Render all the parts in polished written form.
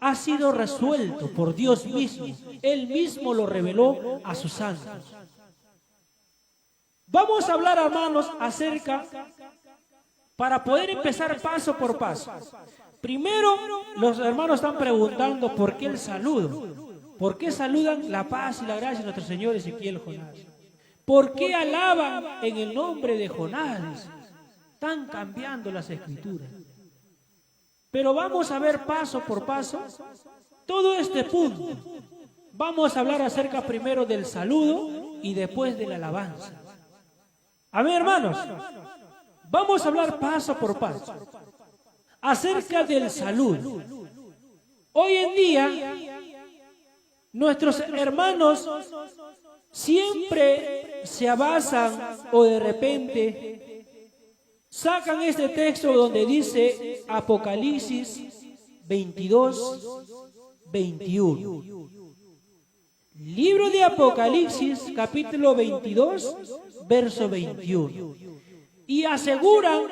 ha sido resuelto por Dios mismo. Él mismo lo reveló a sus santos. Vamos a hablar, hermanos, acerca, para poder empezar paso por paso. Primero, los hermanos están preguntando por qué el saludo. ¿Por qué saludan la paz y la gracia de nuestro Señor Ezequiel Jonás? ¿Por qué alaban en el nombre de Jonás? Están cambiando las escrituras. Pero vamos a ver paso por paso todo este punto. Vamos a hablar acerca primero del saludo y después de la alabanza. A ver, hermanos, vamos a hablar paso por paso acerca del saludo. Hoy en día, nuestros hermanos siempre se basan o de repente sacan este texto donde dice Apocalipsis 22, 21. Libro de Apocalipsis, capítulo 22, verso 21. Y aseguran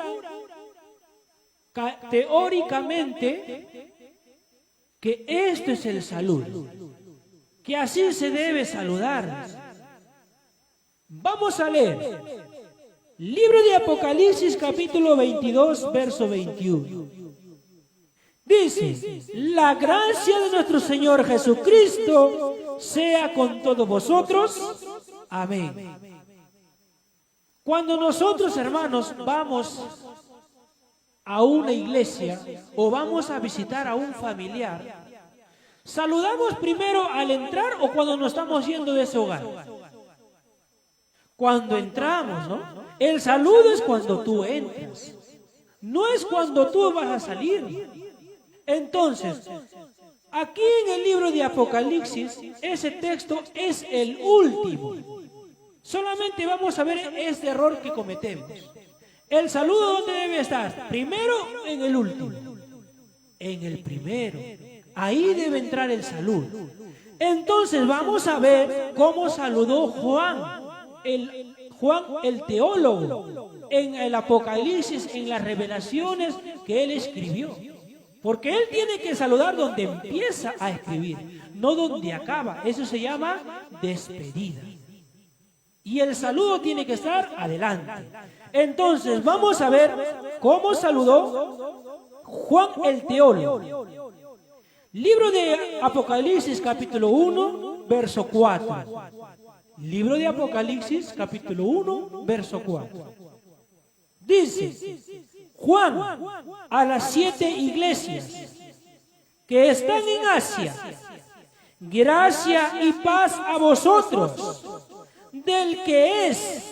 teóricamente que esto es el saludo, que así se debe saludar. Vamos a leer. Libro de Apocalipsis, capítulo 22, verso 21. Dice: la gracia de nuestro Señor Jesucristo sea con todos vosotros. Amén. Cuando nosotros, hermanos, vamos a una iglesia o vamos a visitar a un familiar, ¿saludamos primero al entrar o cuando nos estamos yendo de ese hogar? Cuando entramos, ¿no? El saludo es cuando tú entras, no es cuando tú vas a salir. Entonces, aquí en el libro de Apocalipsis, ese texto es el último. Solamente vamos a ver este error que cometemos. El saludo, ¿dónde debe estar? ¿Primero o en el último? En el primero. Ahí debe entrar el saludo. Entonces vamos a ver cómo saludó Juan el teólogo, en el Apocalipsis, en las revelaciones que él escribió. Porque él tiene que saludar donde empieza a escribir, no donde acaba. Eso se llama despedida. Y el saludo tiene que estar adelante. Entonces vamos a ver cómo saludó Juan el teólogo. Libro de Apocalipsis, capítulo 1, verso 4. Libro de Apocalipsis, capítulo 1, verso 4. Dice: Juan, a las 7 iglesias que están en Asia, gracia y paz a vosotros, del que es,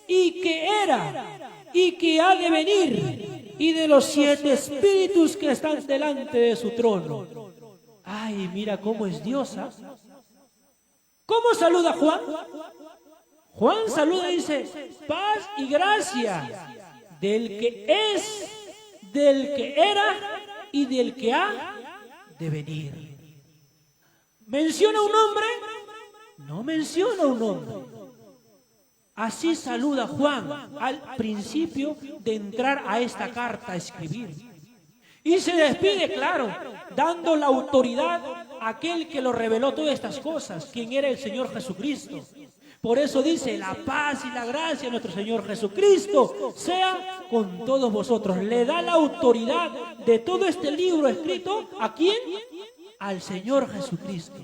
y que era, y que ha de venir, y de los 7 espíritus que están delante de su trono. Ay, mira cómo es Diosa. ¿Cómo saluda Juan? Juan saluda y dice: paz y gracia del que es, del que era y del que ha de venir. ¿Menciona un nombre? No menciona un nombre. Así saluda Juan al principio de entrar a esta carta a escribir. Y se despide, claro, dando la autoridad a aquel que lo reveló todas estas cosas, quien era el Señor Jesucristo. Por eso dice: la paz y la gracia de nuestro Señor Jesucristo sea con todos vosotros. Le da la autoridad de todo este libro escrito, ¿a quién? Al Señor Jesucristo.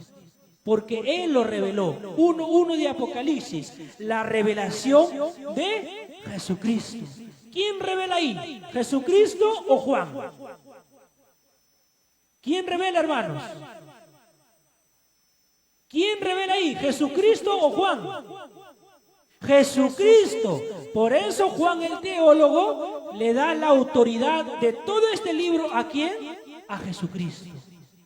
Porque Él lo reveló. 1:1 de Apocalipsis, la revelación de Jesucristo. ¿Quién revela ahí? ¿Jesucristo o Juan? ¿Quién revela, hermanos? ¿Quién revela ahí? ¿Jesucristo o Juan? Jesucristo. Por eso Juan el teólogo le da la autoridad de todo este libro, ¿a quién? A Jesucristo,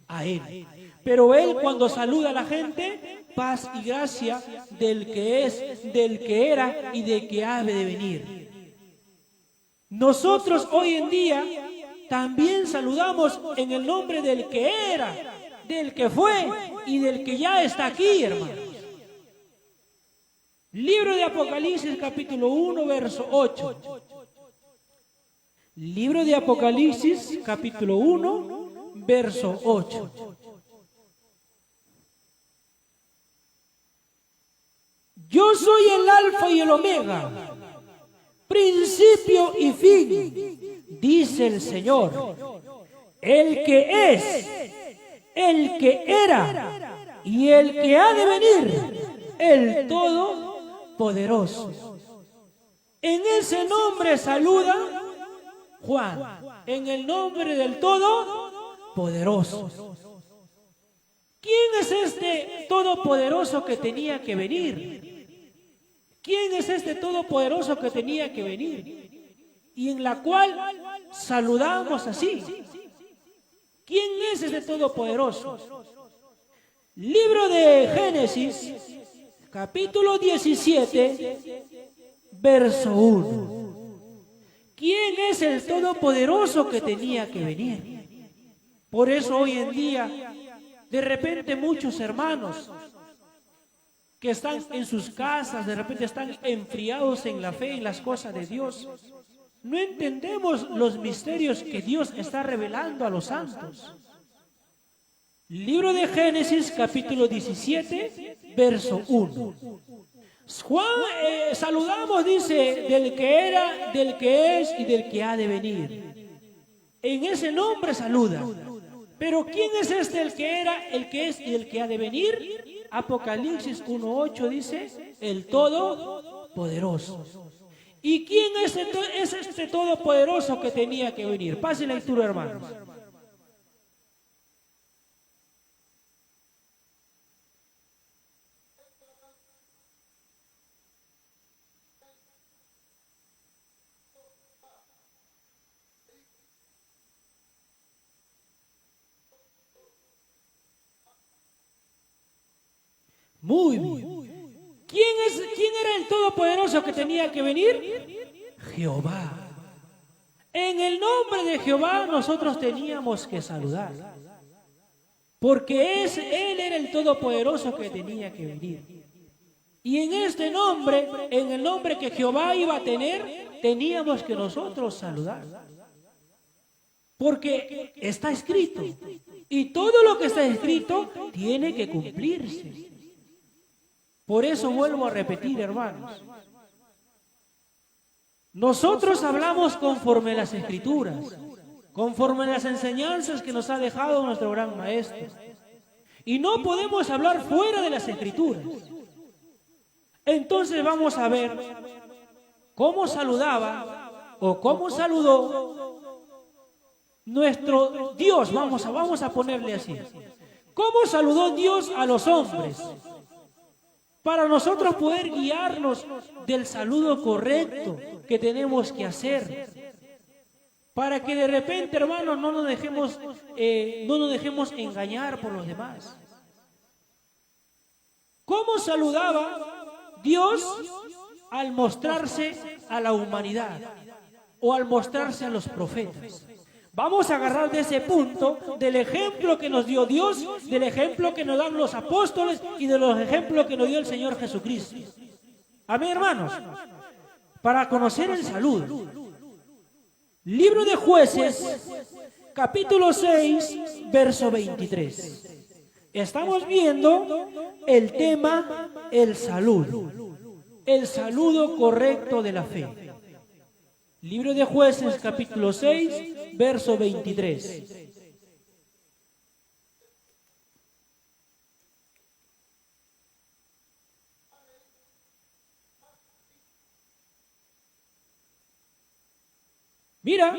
a Él. Pero Él, cuando saluda a la gente, paz y gracia del que es, del que era y del que ha de venir. Nosotros hoy en día también saludamos en el nombre del que era, del que fue y del que ya está aquí, hermanos. Libro de Apocalipsis, capítulo 1, verso 8. Libro de Apocalipsis, capítulo 1, verso 8. yo soy el alfa y el omega, principio y fin, dice el Señor, el que es, el que era y el que ha de venir, el Todopoderoso. En ese nombre saluda Juan, en el nombre del Todopoderoso. ¿Quién es este Todopoderoso que tenía que venir? ¿Quién es este Todopoderoso que tenía que venir? Y en la cual saludamos así. ¿Quién es este Todopoderoso? Libro de Génesis, capítulo 17, verso 1. ¿Quién es el Todopoderoso que tenía que venir? Por eso hoy en día, de repente muchos hermanos que están en sus casas, de repente están enfriados en la fe, en las cosas de Dios. No entendemos los misterios que Dios está revelando a los santos. Libro de Génesis, capítulo 17, verso 1. Juan, saludamos, dice, del que era, del que es y del que ha de venir. En ese nombre saluda. Pero ¿quién es este, el que era, el que es y el que ha de venir? Apocalipsis 1:8 dice, el Todopoderoso. ¿Y quién es este Todopoderoso que tenía que venir? Pase la lectura, hermanos. Muy bien. ¿Quién era el Todopoderoso que tenía que venir? Jehová. En el nombre de Jehová nosotros teníamos que saludar. Porque Él era el Todopoderoso que tenía que venir. Y en este nombre, en el nombre que Jehová iba a tener, teníamos que nosotros saludar. Porque está escrito. Y todo lo que está escrito tiene que cumplirse. Por eso vuelvo a repetir, hermanos. Nosotros hablamos conforme a las Escrituras, conforme a las enseñanzas que nos ha dejado nuestro gran Maestro. Y no podemos hablar fuera de las Escrituras. Entonces vamos a ver cómo saludaba o cómo saludó nuestro Dios. Vamos a ponerle así. ¿Cómo saludó Dios a los hombres? Para nosotros poder guiarnos del saludo correcto que tenemos que hacer. Para que de repente, hermanos, no nos dejemos engañar por los demás. ¿Cómo saludaba Dios al mostrarse a la humanidad o al mostrarse a los profetas? Vamos a agarrar de ese punto, del ejemplo que nos dio Dios, del ejemplo que nos dan los apóstoles y de los ejemplos que nos dio el Señor Jesucristo. Amén, hermanos. Para conocer el saludo. Libro de Jueces, capítulo 6, verso 23. Estamos viendo el tema, el saludo correcto de la fe. Libro de Jueces, capítulo 6, verso 23. Mira,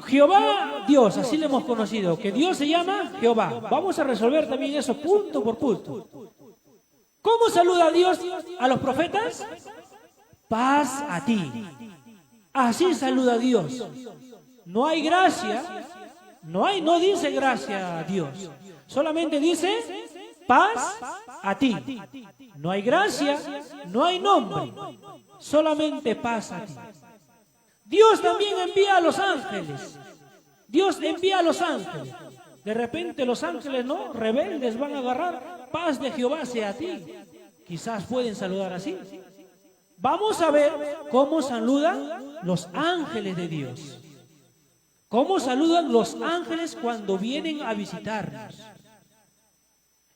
Jehová, Dios, así le hemos conocido, que Dios se llama Jehová. Vamos a resolver también eso punto por punto. ¿Cómo saluda a Dios a los profetas? Paz a ti. Así saluda a Dios. No hay gracia, no dice gracia a Dios. Solamente dice paz a ti. No hay gracia, no hay nombre. Solamente paz a ti. Dios también envía a los ángeles. Dios envía a los ángeles. De repente los ángeles, ¿no? Rebeldes van a agarrar. Paz de Jehová sea a ti. Quizás pueden saludar así. Vamos a ver cómo saludan los ángeles de Dios. Cómo saludan los ángeles cuando vienen a visitarnos.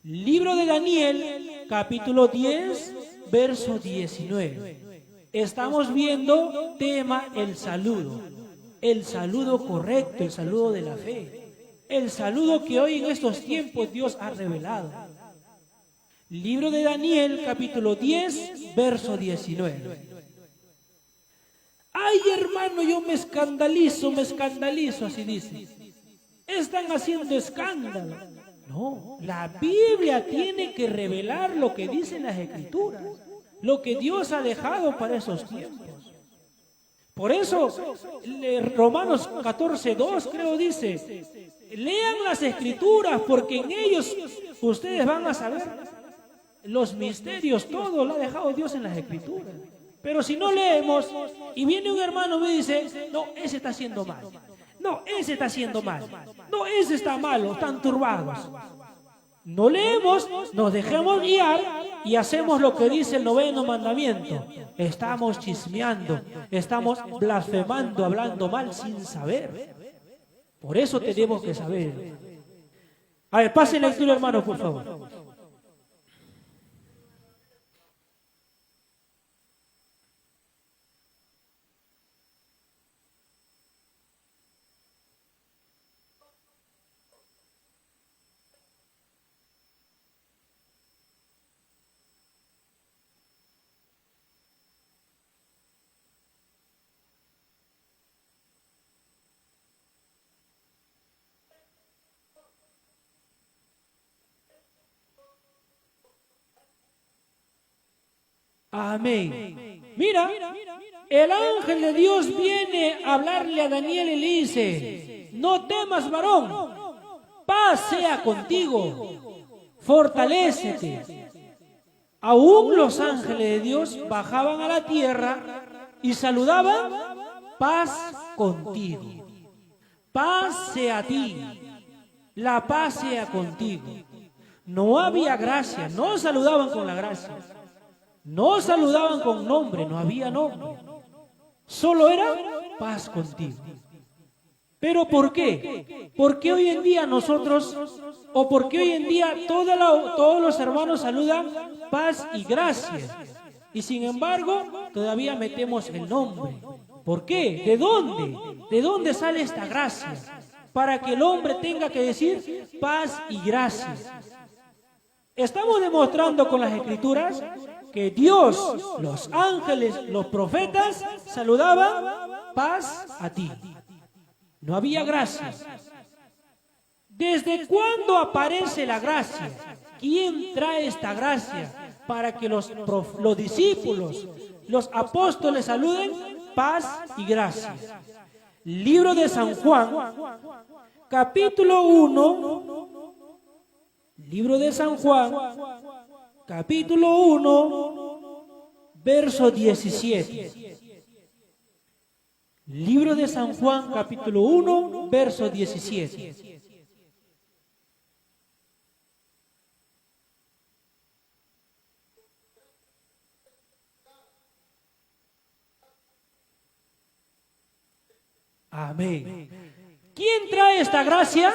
Libro de Daniel, capítulo 10, verso 19. Estamos viendo tema el saludo correcto, el saludo de la fe, el saludo que hoy en estos tiempos Dios ha revelado. Libro de Daniel, capítulo 10, verso 19. Ay, hermano, yo me escandalizo, así dice. Están haciendo escándalo. No, la Biblia tiene que revelar lo que dicen las Escrituras, lo que Dios ha dejado para esos tiempos. Por eso, Romanos 14:2 creo dice, lean las Escrituras porque en ellos ustedes van a saber los misterios, todo lo ha dejado Dios en las Escrituras. Pero si no leemos y viene un hermano y me dice, no, ese está haciendo mal. No, ese está haciendo mal. No, ese está malo, están turbados. No leemos, nos dejemos guiar y hacemos lo que dice el 9º mandamiento. Estamos chismeando, estamos blasfemando, hablando mal sin saber. Por eso tenemos que saber. A ver, pasen la lectura, hermano, por favor. Amén. Mira, el ángel de Dios viene a hablarle a Daniel y le dice, no temas, varón, paz sea contigo, fortalécete. Aún los ángeles de Dios bajaban a la tierra y saludaban, paz contigo, paz sea a ti, la paz sea contigo. No había gracia, no saludaban con la gracia. No saludaban con nombre, no había nombre. Solo era paz contigo. ¿Pero por qué? Porque hoy en día nosotros, o porque hoy en día todos los hermanos saludan paz y gracia. Y sin embargo, todavía metemos el nombre. ¿Por qué? ¿De dónde? ¿De dónde sale esta gracia? Para que el hombre tenga que decir paz y gracia. Estamos demostrando con las Escrituras que Dios, los ángeles, los profetas saludaban paz a ti. No había gracia. ¿Desde cuándo aparece la gracia? ¿Quién trae esta gracia para que los discípulos, los apóstoles saluden paz y gracia? Libro de San Juan, capítulo 1. Libro de San Juan, capítulo 1, verso 17. Libro de San Juan, capítulo 1, verso 17. Amén. ¿Quién trae esta gracia?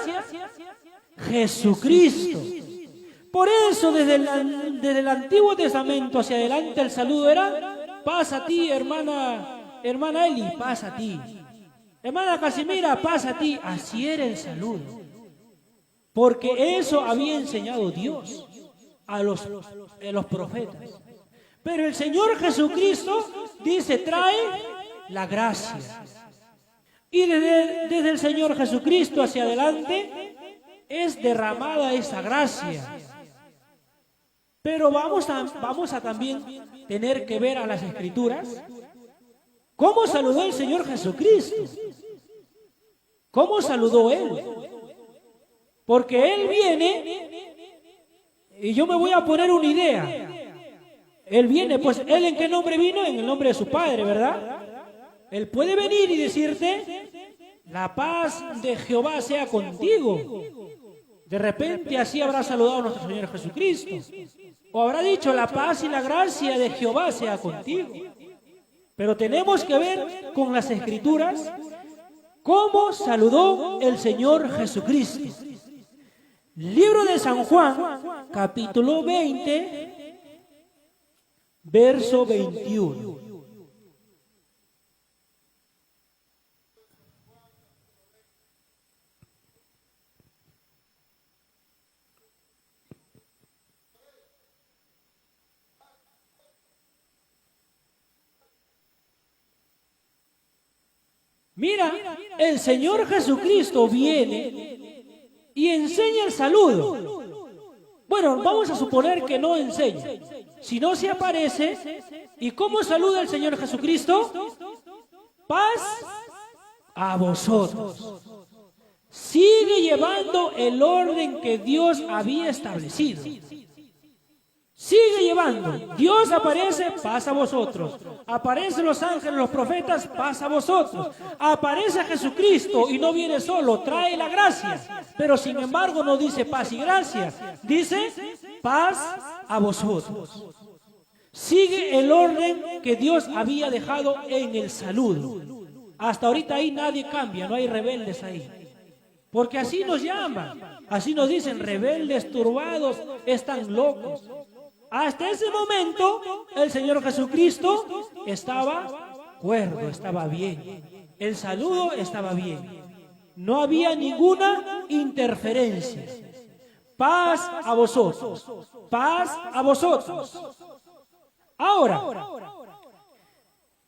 Jesucristo. Por eso desde el Antiguo Testamento hacia adelante el saludo era paz a ti, hermana Eli, paz a ti. Hermana Casimira, paz a ti. Así era el saludo. Porque eso había enseñado Dios a los profetas. Pero el Señor Jesucristo dice, trae la gracia. Y desde el Señor Jesucristo hacia adelante es derramada esa gracia. Pero vamos a también tener que ver a las Escrituras cómo saludó el Señor Jesucristo. ¿Cómo saludó Él? Porque Él viene, y yo me voy a poner una idea. Él viene, pues ¿Él en qué nombre vino? En el nombre de su Padre, ¿verdad? Él puede venir y decirte, la paz de Jehová sea contigo. De repente así habrá saludado a nuestro Señor Jesucristo. O habrá dicho, la paz y la gracia de Jehová sea contigo. Pero tenemos que ver con las Escrituras cómo saludó el Señor Jesucristo. Libro de San Juan, capítulo 20, verso 21. Mira, el Señor Jesucristo viene y enseña el saludo. Bueno, vamos a suponer que no enseña. Si no se aparece, ¿y cómo saluda el Señor Jesucristo? Paz a vosotros. Sigue llevando el orden que Dios había establecido. Sigue llevando. Dios aparece, paz a vosotros. Aparecen los ángeles, los profetas, paz a vosotros. Aparece Jesucristo y no viene solo, trae la gracia. Pero sin embargo no dice paz y gracia. Dice paz a vosotros. Sigue el orden que Dios había dejado en el saludo. Hasta ahorita ahí nadie cambia, no hay rebeldes ahí. Porque así nos llaman. Así nos dicen, rebeldes, turbados, están locos. Hasta ese momento, el Señor Jesucristo estaba cuerdo, estaba bien. El saludo estaba bien. No había ninguna interferencia. Paz a vosotros. Paz a vosotros. Ahora,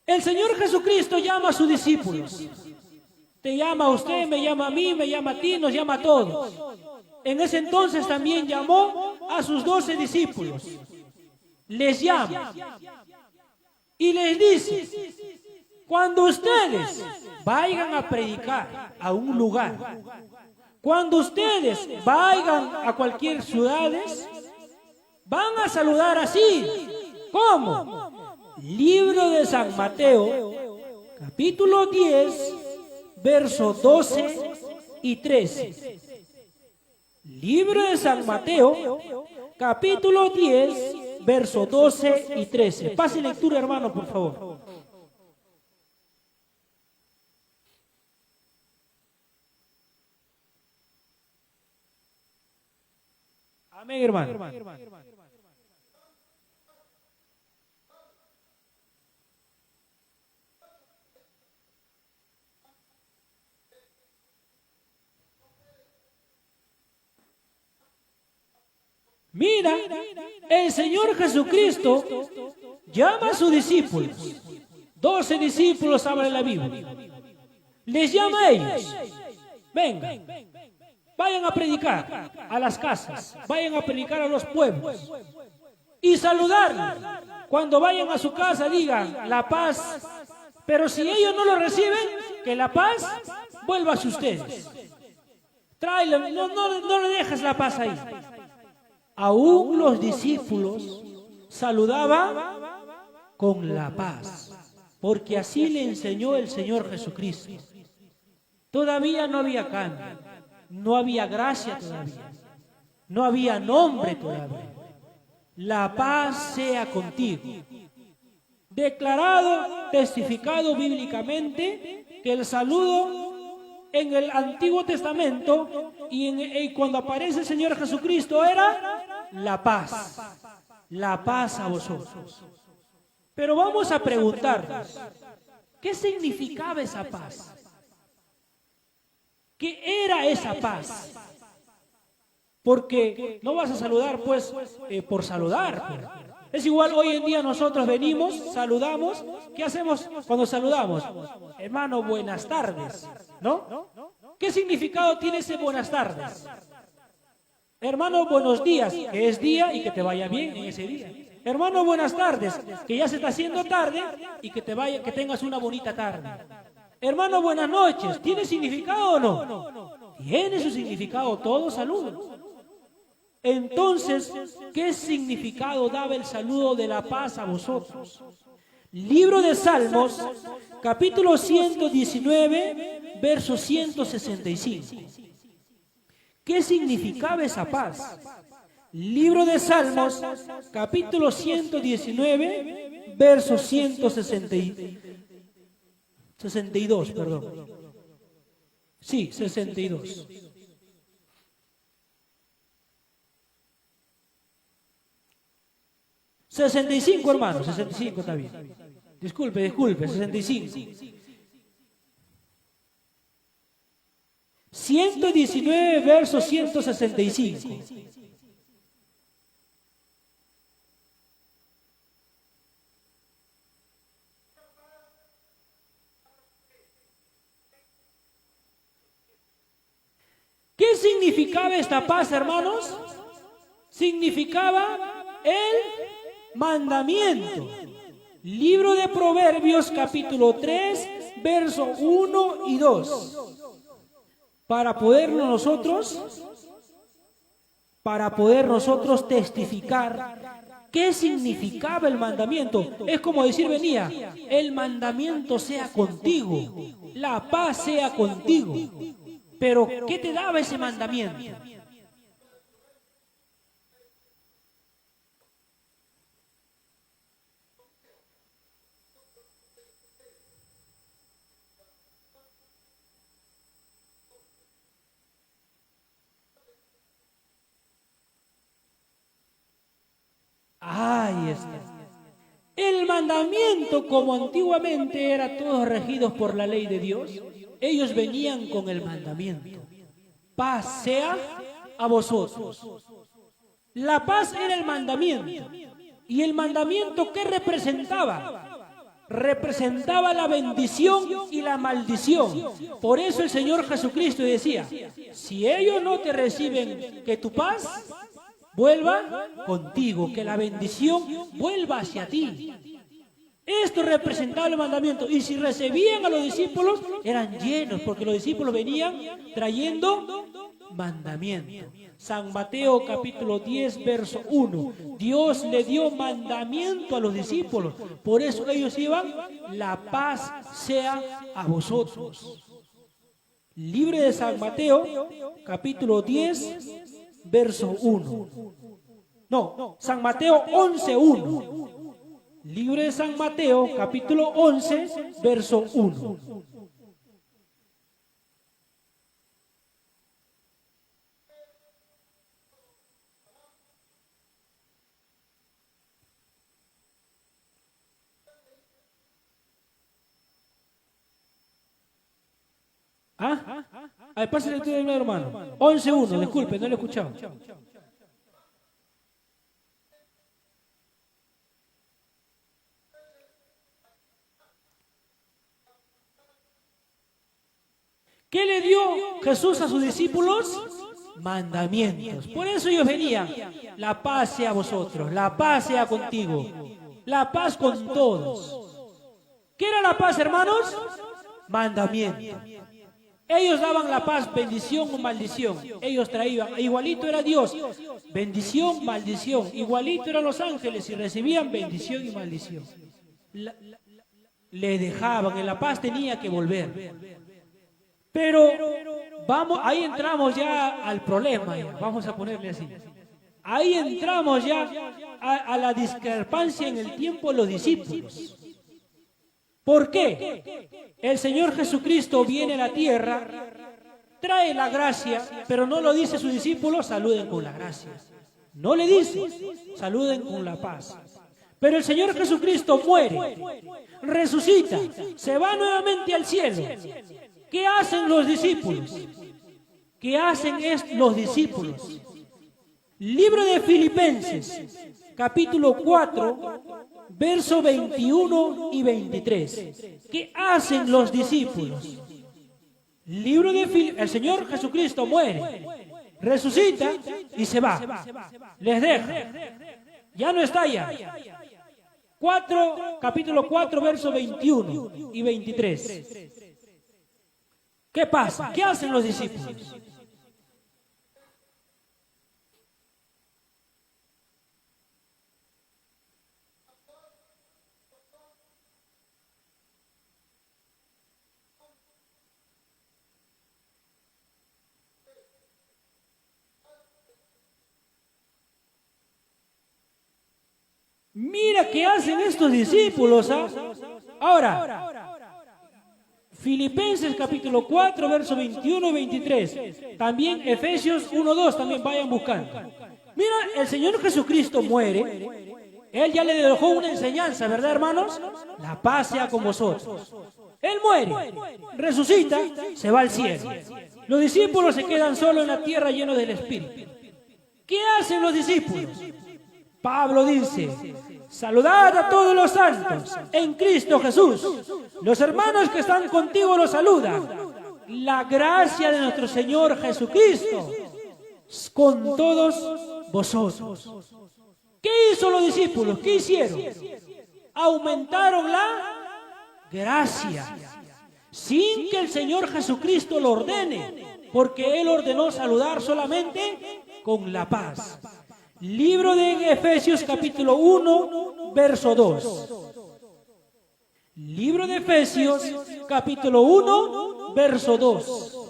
el Señor Jesucristo llama a sus discípulos. Te llama a usted, me llama a mí, me llama a ti, nos llama a todos. En ese entonces también llamó a sus 12 discípulos. Les llama y les dice, cuando ustedes vayan a predicar a un lugar, cuando ustedes vayan a cualquier ciudad, van a saludar así. ¿Cómo? Libro de San Mateo, capítulo 10, versos 12 y 13. Libro de San Mateo, capítulo 10, versos 12 y 13. Pase lectura, hermano, por favor. Amén, hermano. Mira, el Señor Jesucristo llama a sus discípulos. 12 discípulos habla en la Biblia. Les llama a ellos. Vengan, vayan a predicar a las casas, vayan a predicar a los pueblos y saludarlos. Cuando vayan a su casa digan la paz, pero si ellos no lo reciben, que la paz vuelva a ustedes. Tráelo, no le dejes la paz ahí. Aún los discípulos saludaban con la paz, porque así le enseñó el Señor Jesucristo. Todavía no había cambio, no había gracia todavía, no había nombre todavía. La paz sea contigo. Declarado, testificado bíblicamente que el saludo en el Antiguo Testamento y cuando aparece el Señor Jesucristo era la paz a vosotros. Pero vamos a preguntarnos, ¿qué significaba esa paz? ¿Qué era esa paz? Porque no vas a saludar pues por saludar. Pues. Es igual hoy en día nosotros venimos, saludamos. ¿Qué hacemos cuando saludamos? Hermano, buenas tardes, ¿no? ¿Qué significado tiene ese buenas tardes? Hermano, buenos días, que es día y que te vaya bien en ese día. Hermano, buenas tardes, que ya se está haciendo tarde y que tengas una bonita tarde. Hermano, buenas noches, ¿tiene significado o no? Tiene su significado, todo saludo. Entonces, ¿qué significado daba el saludo de la paz a vosotros? Libro de Salmos, capítulo 119, verso 165. ¿Qué significaba esa paz? Libro de Salmos, capítulo 119, verso 162, perdón. Sí, 62. 65, hermano, 65 está bien. Disculpe, 65. 119 verso 165. ¿Qué significaba esta paz, hermanos? Significaba el mandamiento. Libro de Proverbios, capítulo 3, verso 1 y 2. Para poder nosotros testificar qué significaba el mandamiento. Es como decir, venía, el mandamiento sea contigo, la paz sea contigo. Pero, ¿qué te daba ese mandamiento? Ahí está. El mandamiento, como antiguamente era todos regidos por la ley de Dios, ellos venían con el mandamiento. Paz sea a vosotros. La paz era el mandamiento. ¿Y el mandamiento qué representaba? Representaba la bendición y la maldición. Por eso el Señor Jesucristo decía, si ellos no te reciben, que tu paz vuelva contigo, que la bendición vuelva hacia ti. Esto representaba el mandamiento. Y si recibían a los discípulos, eran llenos, porque los discípulos venían trayendo mandamiento. San Mateo capítulo 10, verso 1. Dios le dio mandamiento a los discípulos. Por eso ellos iban, la paz sea a vosotros. Libro de San Mateo capítulo 10, verso 1. No, San Mateo 11, 1. Libro de San Mateo, capítulo 11, verso 1. Pásale tú de mi hermano. 11, 1, disculpe, no lo he escuchado. ¿Qué le dio Jesús a sus discípulos? Mandamientos. Por eso ellos venían. La paz sea a vosotros, la paz sea contigo, la paz con todos. ¿Qué era la paz, hermanos? Mandamiento. Ellos daban la paz, bendición o maldición. Ellos traían, igualito era Dios, bendición, maldición. Igualito eran los ángeles y recibían bendición y maldición. Le dejaban, en la paz tenía que volver. Pero vamos, ahí entramos ya al problema, vamos a ponerle así. Ahí entramos ya a la discrepancia en el tiempo de los discípulos. ¿Por qué? El Señor Jesucristo viene a la tierra, trae la gracia, pero no lo dice a sus discípulos, saluden con la gracia. No le dice, saluden con la paz. Pero el Señor Jesucristo muere, resucita, se va nuevamente al cielo. ¿Qué hacen los discípulos? ¿Qué hacen los discípulos? Libro de Filipenses, capítulo 4, verso 21 y 23. ¿Qué hacen los discípulos? Libro de Filipenses, el Señor Jesucristo muere, resucita y se va. Les deja. Ya no está allá. Capítulo 4, verso 21 y 23. ¿Qué pasa? ¿Qué hacen los discípulos? Mira qué hacen estos discípulos. Ahora, Filipenses capítulo 4, verso 21 y 23. También Efesios 1, 2, también vayan buscando. Mira, el Señor Jesucristo muere. Él ya le dejó una enseñanza, ¿verdad, hermanos? La paz sea con vosotros. Él muere, resucita, se va al cielo. Los discípulos se quedan solos en la tierra llenos del Espíritu. ¿Qué hacen los discípulos? Pablo dice: saludad a todos los santos en Cristo Jesús. Los hermanos que están contigo los saludan. La gracia de nuestro Señor Jesucristo con todos vosotros. ¿Qué hizo los discípulos? ¿Qué hicieron? Aumentaron la gracia, sin que el Señor Jesucristo lo ordene, porque Él ordenó saludar solamente con la paz. Libro de Efesios capítulo 1, verso 2. Libro de Efesios capítulo 1, verso 2.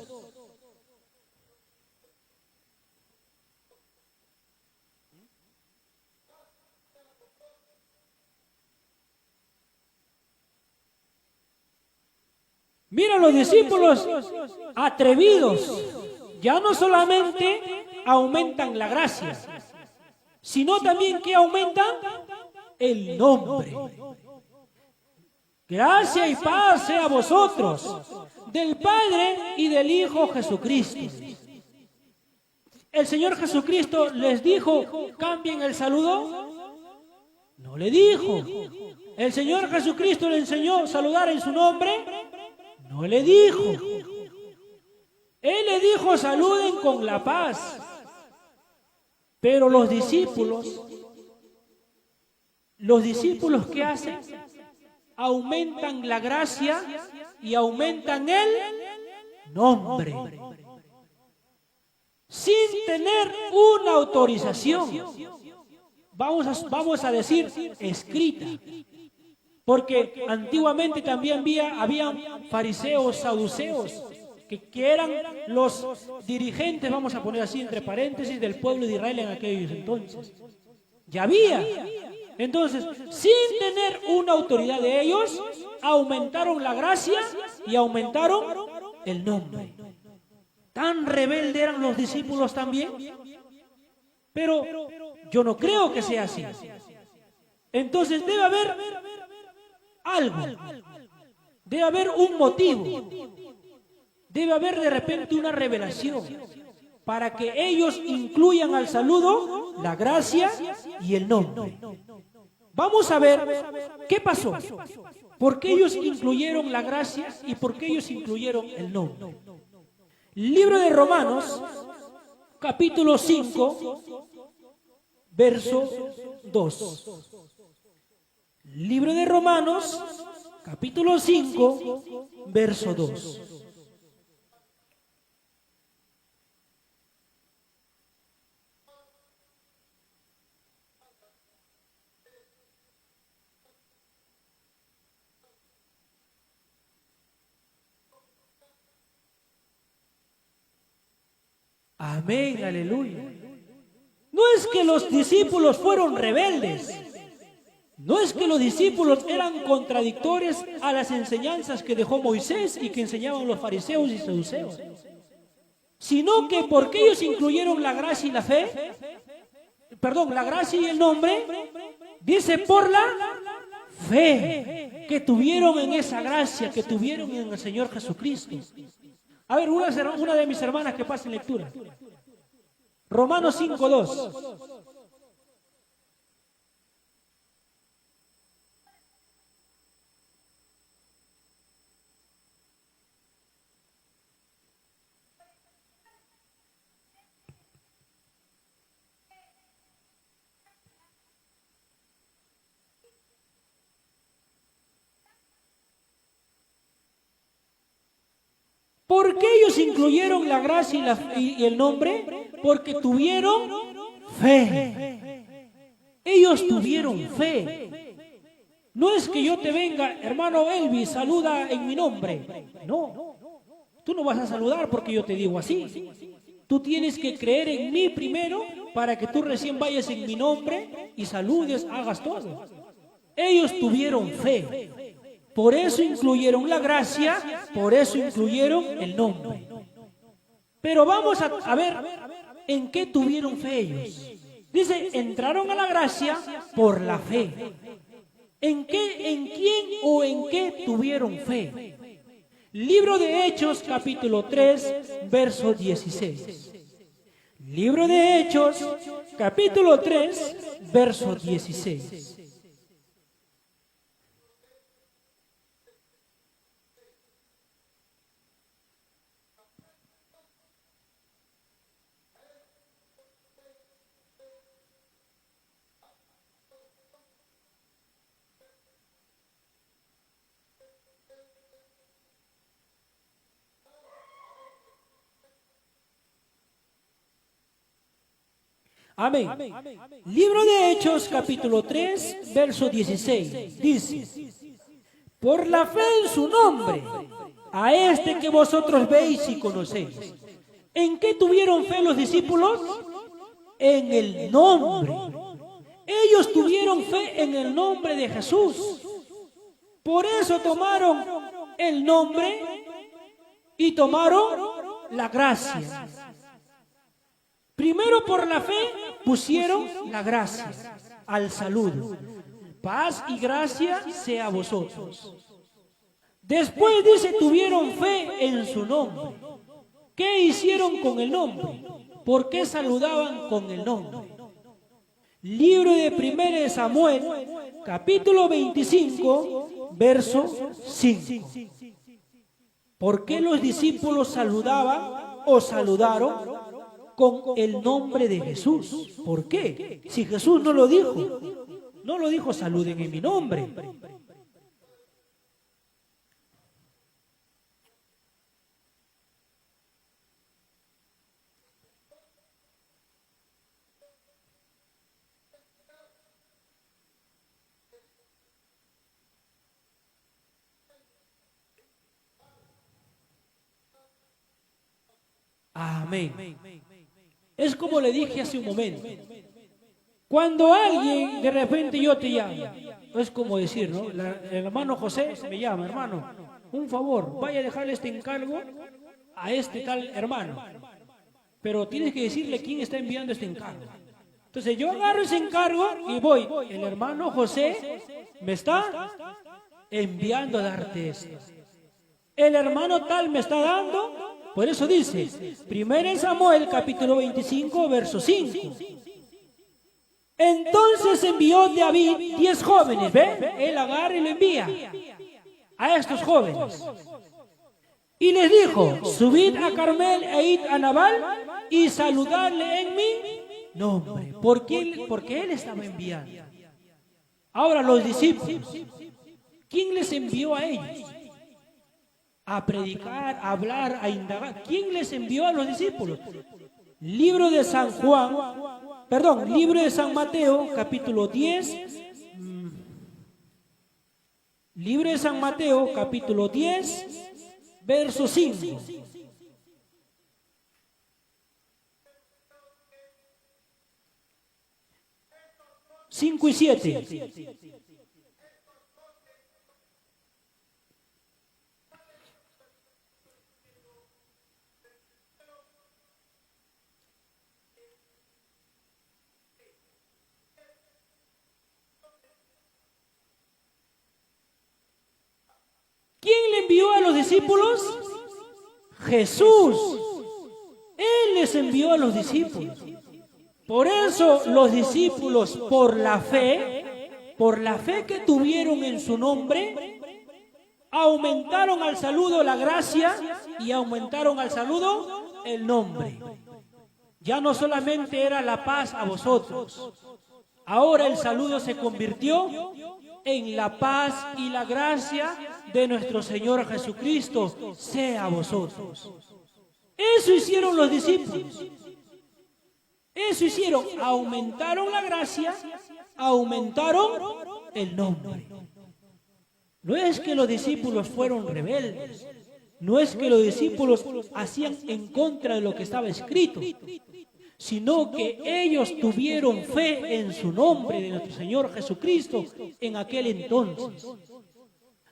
Mira, los discípulos atrevidos ya no solamente aumentan la gracia, sino también que aumentan el nombre. Gracia y paz sea a vosotros, del Padre y del Hijo Jesucristo. ¿El Señor Jesucristo les dijo, cambien el saludo? No le dijo. ¿El Señor Jesucristo le enseñó a saludar en su nombre? No le dijo. Él le dijo, saluden con la paz. Pero los discípulos, ¿qué hacen? Aumentan la gracia y aumentan el nombre, sin tener una autorización. Vamos a decir escrita. Porque antiguamente también había fariseos, saduceos, que eran los dirigentes, vamos a poner así entre paréntesis, del pueblo de Israel en aquellos entonces. Ya había. Entonces, sin tener una autoridad de ellos, aumentaron la gracia y aumentaron el nombre. ¿Tan rebeldes eran los discípulos también? Pero yo no creo que sea así. Entonces debe haber algo, debe haber un motivo, debe haber de repente una revelación para que ellos incluyan al saludo la gracia y el nombre. Vamos a ver qué pasó, por qué ellos incluyeron la gracia y por qué ellos incluyeron el nombre. Libro de Romanos, capítulo 5, verso 2. Libro de Romanos, capítulo 5, verso 2. Amén, aleluya. No es que los discípulos fueron rebeldes. No es que los discípulos eran contradictorios a las enseñanzas que dejó Moisés y que enseñaban los fariseos y saduceos, sino que porque ellos incluyeron la gracia y la fe, la gracia y el nombre, dice por la fe que tuvieron en esa gracia, que tuvieron en el Señor Jesucristo. A ver, una de mis hermanas que pase lectura. Romanos 5:2. ¿Por qué ellos incluyeron la gracia y el nombre? Porque tuvieron fe. Ellos tuvieron fe. No es que yo te venga, hermano Elvis, saluda en mi nombre. No, tú no vas a saludar porque yo te digo así. Tú tienes que creer en mí primero para que tú recién vayas en mi nombre y saludes, hagas todo. Ellos tuvieron fe. Por eso incluyeron la gracia, por eso incluyeron el nombre. Pero vamos a ver en qué tuvieron fe ellos. Dice, entraron a la gracia por la fe. ¿En qué, en quién o en qué tuvieron fe? Libro de Hechos, capítulo 3, verso 16. Libro de Hechos, capítulo 3, verso 16. Amén. Libro de Hechos, capítulo 3, verso 16. Dice, por la fe en su nombre, a este que vosotros veis y conocéis. ¿En qué tuvieron fe los discípulos? En el nombre. Ellos tuvieron fe en el nombre de Jesús. Por eso tomaron el nombre y tomaron la gracia. Primero por la fe pusieron la gracia al saludo. Paz y gracia sea a vosotros. Después dice, tuvieron fe en su nombre. ¿Qué hicieron con el nombre? ¿Por qué saludaban con el nombre? Libro de 1 Samuel, capítulo 25, verso 5. ¿Por qué los discípulos saludaban o saludaron con el nombre de Jesús? ¿Por qué? Si Jesús no lo dijo, saluden en mi nombre. Amén. Es como le dije hace un momento. Cuando alguien, de repente yo te llamo, es como decir, ¿no? El hermano José me llama, hermano, un favor, vaya a dejarle este encargo a este tal hermano. Pero tienes que decirle quién está enviando este encargo. Entonces yo agarro ese encargo y voy. El hermano José me está enviando a darte esto. El hermano tal me está dando. Por eso dice, 1 Samuel capítulo 25, verso 5. Entonces envió David 10 jóvenes, ¿ve? Él agarra y lo envía a estos jóvenes. Y les dijo, subid a Carmel e id a Nabal y saludadle en mi nombre. Porque él estaba enviando. Ahora los discípulos, ¿quién les envió a ellos? A predicar, a hablar, a indagar. ¿Quién les envió a los discípulos? Libro de San libro de San Mateo, capítulo 10. Libro de San Mateo, capítulo 10, verso 5. Cinco y 7. ¿Quién le envió a los discípulos? Jesús. Él les envió a los discípulos. Por eso los discípulos, por la fe que tuvieron en su nombre, aumentaron al saludo la gracia y aumentaron al saludo el nombre. Ya no solamente era la paz a vosotros, ahora el saludo se convirtió en la paz y la gracia de nuestro Señor Jesucristo sea a vosotros. Eso hicieron los discípulos. Eso hicieron. Aumentaron la gracia, aumentaron el nombre. No es que los discípulos fueron rebeldes. No es que los discípulos hacían en contra de lo que estaba escrito, sino que ellos tuvieron fe en su nombre de nuestro Señor Jesucristo en aquel entonces.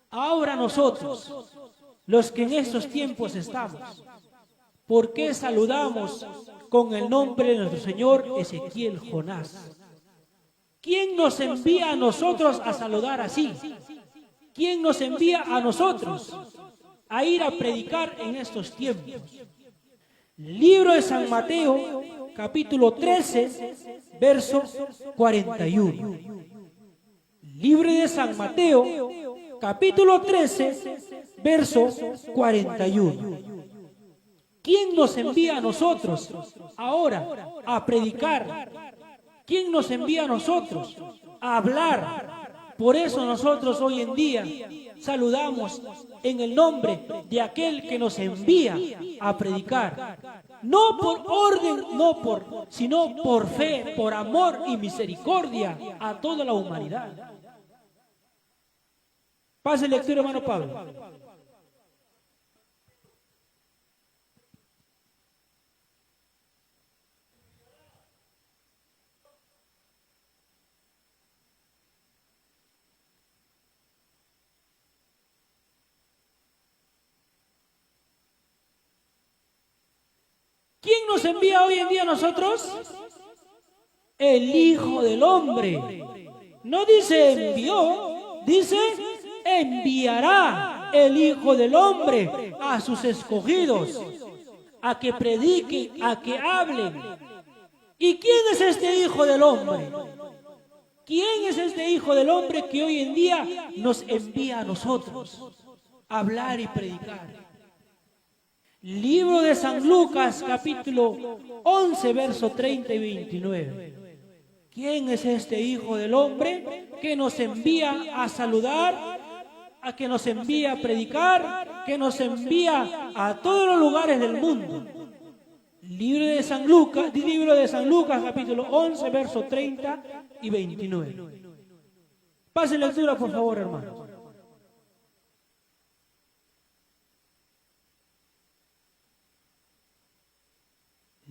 Ahora nosotros, los que en estos tiempos estamos, ¿por qué saludamos con el nombre de nuestro Señor Ezequiel Jonás? ¿Quién nos envía a nosotros a saludar así? ¿Quién nos envía a nosotros a ir a predicar en estos tiempos? Libro de San Mateo, capítulo 13, verso 41. Libro de San Mateo, capítulo 13, verso 41. ¿Quién nos envía a nosotros ahora a predicar? ¿Quién nos envía a nosotros a hablar? Por eso nosotros hoy en día saludamos en el nombre de aquel que nos envía a predicar. No por orden, sino por fe, por amor y misericordia a toda la humanidad. Pase lectura, hermano Pablo. ¿Quién nos envía hoy en día a nosotros? El Hijo del Hombre. No dice envió, dice enviará el Hijo del Hombre a sus escogidos, a que prediquen, a que hablen. ¿Y quién es este Hijo del Hombre? ¿Quién es este Hijo del Hombre que hoy en día nos envía a nosotros a hablar y predicar? Libro de San Lucas, capítulo 11, verso 30 y 29. ¿Quién es este Hijo del Hombre que nos envía a saludar, a que nos envía a predicar, que nos envía a todos los lugares del mundo? Libro de San Lucas, capítulo 11, verso 30 y 29. Pase lectura, por favor, hermano.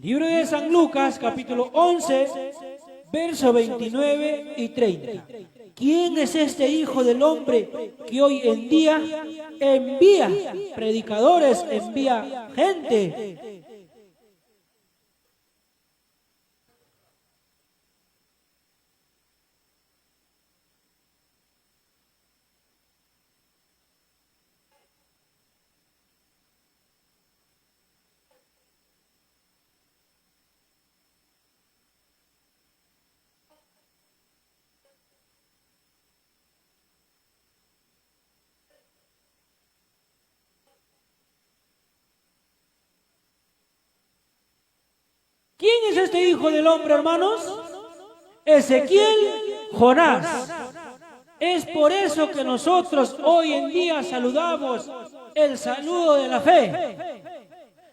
Libro de San Lucas, capítulo 11, verso 29 y 30. ¿Quién es este Hijo del Hombre que hoy en día envía predicadores, envía gente? ¿Quién es este Hijo del Hombre, hermanos? Ezequiel Jonás. Es por eso que nosotros hoy en día saludamos el saludo de la fe.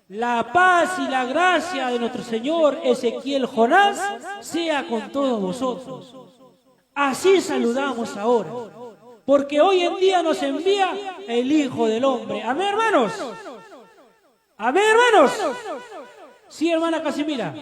La paz y la gracia de nuestro Señor Ezequiel Jonás sea con todos vosotros. Así saludamos ahora, porque hoy en día nos envía el Hijo del Hombre. Amén, hermanos. Amén, hermanos. Sí, hermana Casimira.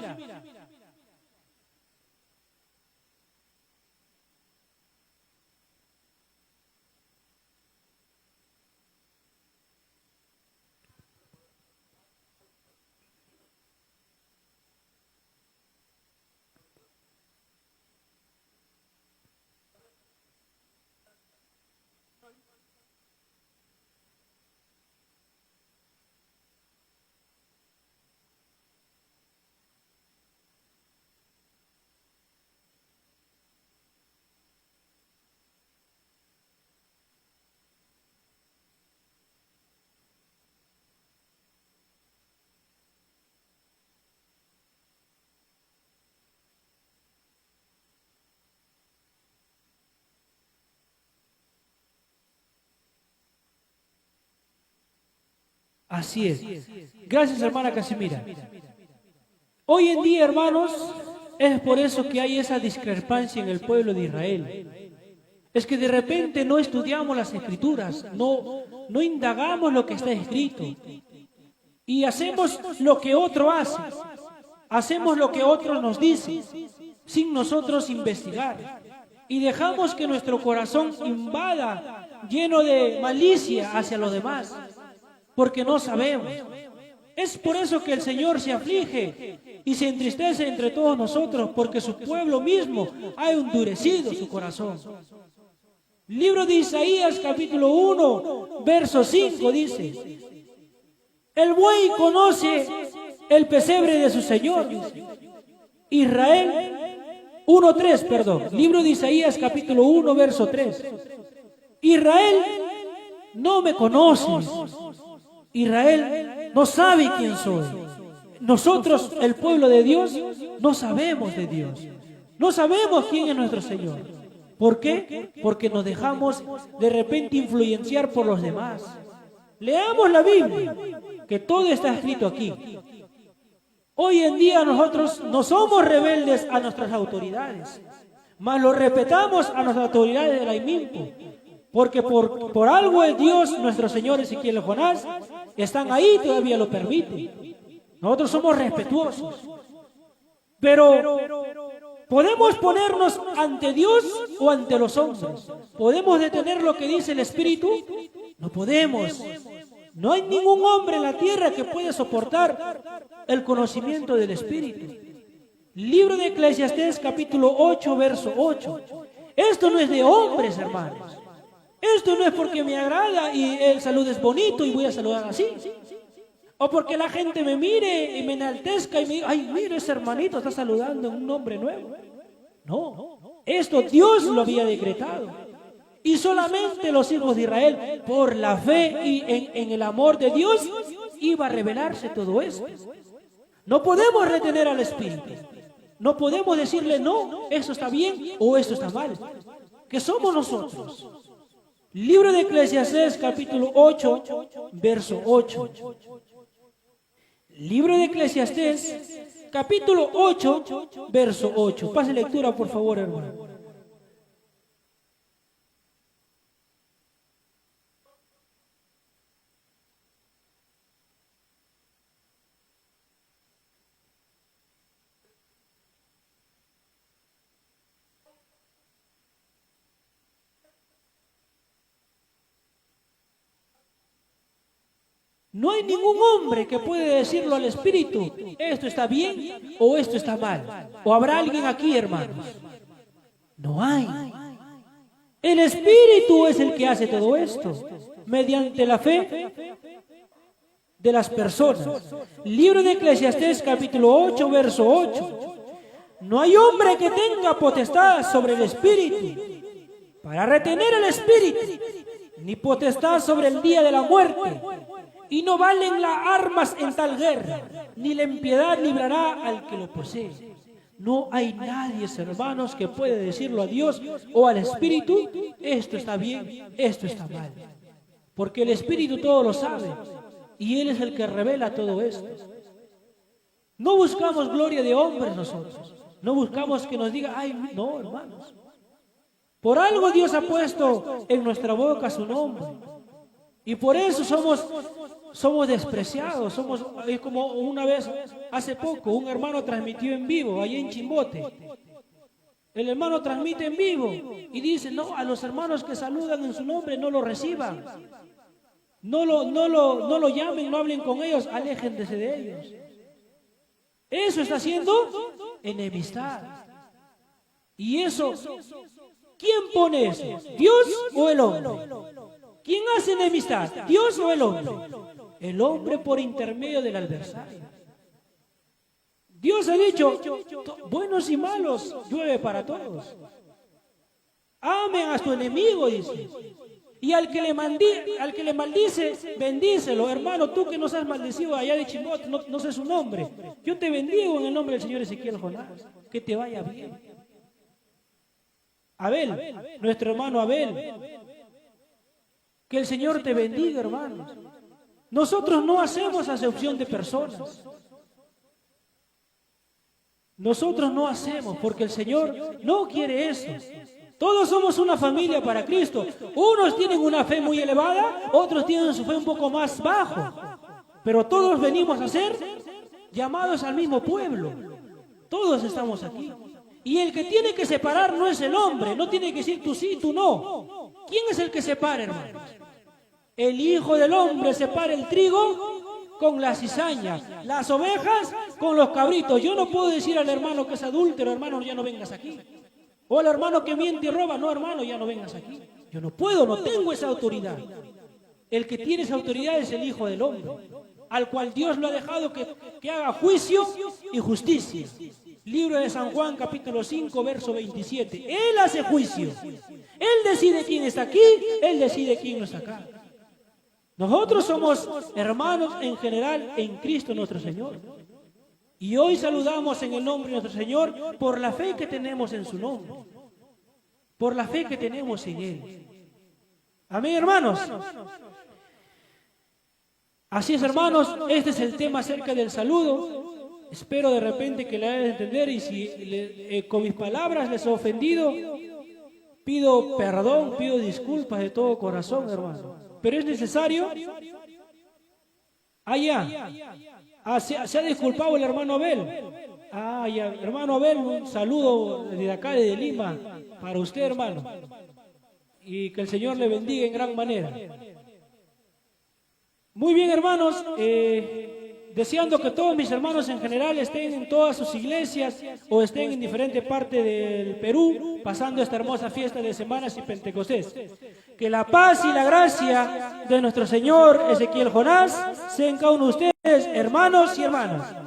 Así es. Gracias, hermana Casimira. Hoy en día, hermanos, es por eso que hay esa discrepancia en el pueblo de Israel. Es que de repente no estudiamos las Escrituras, no indagamos lo que está escrito. Y hacemos lo que otro hace. Hacemos lo que otro nos dice, sin nosotros investigar. Y dejamos que nuestro corazón invada, lleno de malicia hacia los demás, porque no sabemos. Es por eso que el Señor se aflige y se entristece entre todos nosotros, porque su pueblo mismo ha endurecido su corazón. Libro de Isaías, capítulo 1, verso 5, dice: el buey conoce el pesebre de su Señor. Israel 1:3, perdón. Libro de Isaías, capítulo 1, verso 3. Israel no me conoce. Israel no sabe quién soy. Nosotros, el pueblo de Dios, no sabemos de Dios. No sabemos quién es nuestro Señor. ¿Por qué? Porque nos dejamos de repente influenciar por los demás. Leamos la Biblia, que todo está escrito aquí. Hoy en día nosotros no somos rebeldes a nuestras autoridades, mas lo respetamos a nuestras autoridades de la IMIMPO, porque por algo el Dios, nuestro Señor Ezequiel Jonás, están ahí, todavía lo permiten. Nosotros somos respetuosos, pero ¿podemos ponernos ante Dios o ante los hombres? ¿Podemos detener lo que dice el Espíritu? No podemos. No hay ningún hombre en la tierra que pueda soportar el conocimiento del Espíritu. Libro de Eclesiastés, capítulo 8, verso 8. Esto no es de hombres, hermanos. Esto no es porque me agrada y el saludo es bonito y voy a saludar así. O porque la gente me mire y me enaltezca y me diga: ay, mira, ese hermanito está saludando en un nombre nuevo. No, esto Dios lo había decretado. Y solamente los hijos de Israel, por la fe y en el amor de Dios, iba a revelarse todo esto. No podemos retener al Espíritu. No podemos decirle: no, esto está bien o esto está mal. ¿Qué somos nosotros? Libro de Eclesiastés, capítulo 8, verso 8. Libro de Eclesiastés, capítulo 8, verso 8. Pase lectura, por favor, hermano. No hay ningún hombre que puede decirlo al Espíritu: esto está bien o esto está mal. ¿O habrá alguien aquí, hermanos? No hay. El Espíritu es el que hace todo esto, mediante la fe de las personas. Libro de Eclesiastés, capítulo 8, verso 8. No hay hombre que tenga potestad sobre el Espíritu para retener el Espíritu, ni potestad sobre el día de la muerte. Y no valen las armas en tal guerra, ni la impiedad librará al que lo posee. No hay nadie, hermanos, que puede decirlo a Dios o al Espíritu: esto está bien, esto está mal. Porque el Espíritu todo lo sabe y Él es el que revela todo esto. No buscamos gloria de hombres nosotros. No buscamos que nos diga: ay, no, hermanos. Por algo Dios ha puesto en nuestra boca su nombre. Y por eso somos despreciados. Es como una vez, hace poco, un hermano transmitió en vivo, allá en Chimbote. El hermano transmite en vivo y dice: no, a los hermanos que saludan en su nombre no lo reciban. No lo llamen, no hablen con ellos, aléjense de ellos. Eso está haciendo enemistad. Y eso, ¿quién pone eso? ¿Dios o el hombre? ¿Quién hace enemistad? ¿Dios o el hombre? El hombre por intermedio del adversario. Dios ha dicho: buenos y malos llueve para todos. Amen a su enemigo, dice. Y al que le maldice, bendícelo. Hermano, tú que nos has maldecido allá de Chimbote, no sé su nombre. Yo te bendigo en el nombre del Señor Ezequiel Jonás. Que te vaya bien. Abel, nuestro hermano Abel. Que el Señor te bendiga, hermanos. Nosotros no hacemos acepción de personas. Nosotros no hacemos, porque el Señor no quiere eso. Todos somos una familia para Cristo. Unos tienen una fe muy elevada, otros tienen su fe un poco más bajo. Pero todos venimos a ser llamados al mismo pueblo. Todos estamos aquí. Y el que tiene que separar no es el hombre, no tiene que decir tú sí, tú no. ¿Quién es el que separa, hermanos? El Hijo del Hombre separa el trigo con la cizaña, las ovejas con los cabritos. Yo no puedo decir al hermano que es adúltero, hermano, ya no vengas aquí. O al hermano que miente y roba, no, hermano, ya no vengas aquí. Yo no puedo, no tengo esa autoridad. El que tiene esa autoridad es el Hijo del Hombre, al cual Dios lo ha dejado que haga juicio y justicia. Libro de San Juan, capítulo 5, verso 27. Él hace juicio. Él decide quién está aquí, Él decide quién no está acá. Nosotros somos hermanos en general en Cristo nuestro Señor. Y hoy saludamos en el nombre de nuestro Señor por la fe que tenemos en su nombre. Por la fe que tenemos en Él. Amén, hermanos. Así es, hermanos, este es el tema acerca del saludo. Espero de repente que le hagan entender, y si con mis palabras les he ofendido, pido perdón, pido disculpas de todo corazón, hermano. Pero es necesario. Se ha disculpado el hermano Abel. Ya, hermano Abel, un saludo desde acá, desde Lima, para usted, hermano. Y que el Señor le bendiga en gran manera. Muy bien, hermanos, deseando que todos mis hermanos en general estén en todas sus iglesias o estén en diferentes partes del Perú pasando esta hermosa fiesta de Semanas y Pentecostés. Que la paz y la gracia de nuestro Señor Ezequiel Jonás sean cada uno de ustedes, hermanos y hermanas.